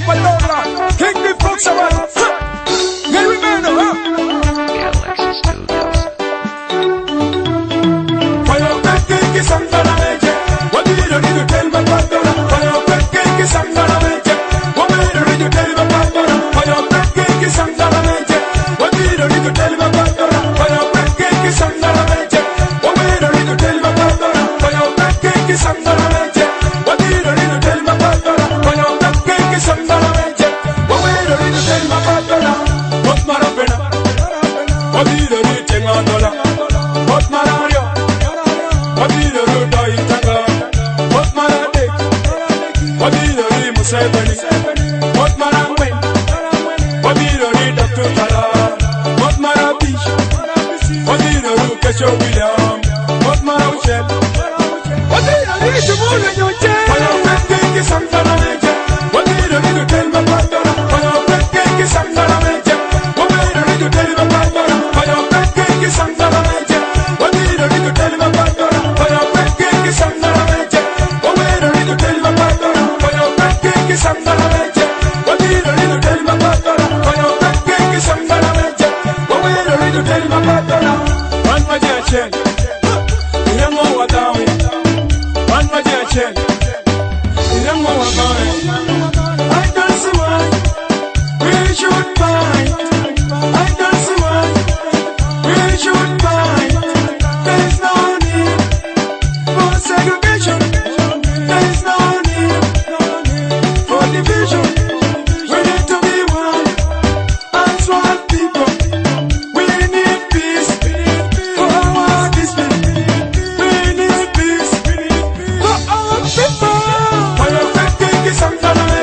Padola, King the Fox Around. Here we go, The Alexis Studios. Fire back, King Sangana Meje. What do you need to tell my Padola? Fire back, King Sangana Meje. What do you need to tell my Padola? Fire back, King Sangana Meje. What do you need to tell my Padola? Fire back, King Sangana Meje. What do you need to tell my Padola? Fire back, King Sangana Meje. What do you need to tell my Padola? Fire back, King Sangana Meje. What do you need to tell my Padola? What Marapena? What do you need to tell my Padola? What Marario? What do you need to Itanga? What Marade? What do you need Museveni? What Maramwe? What do you need Dr. Tala? What Marabish? What do you need Kesho William? What Marauchel? What do you need to move in your chair? What do you need to Santana Meje? What do you need to tell my Padola? What do you need to Santana Meje? What do you need to tell my Padola? What do you need to Santana Meje? What do you need to tell my Padola? What do you need to Santana Meje? What do you need to tell my Padola? What do you need to Santana Meje? What do you need to tell my Padola? What do you need to Santana Meje? What do you need to tell my Padola? One Maja Chen, Yango Wadawi. One Maja Chen, Yango Wadawi. I don't see why we should fight. I don't see why we should fight. There's no need for segregation. There's no need for division. We need to be one as one people. We need peace for our district. We need peace for our people. Fire back, King Sangana.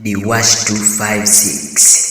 Diwash 256.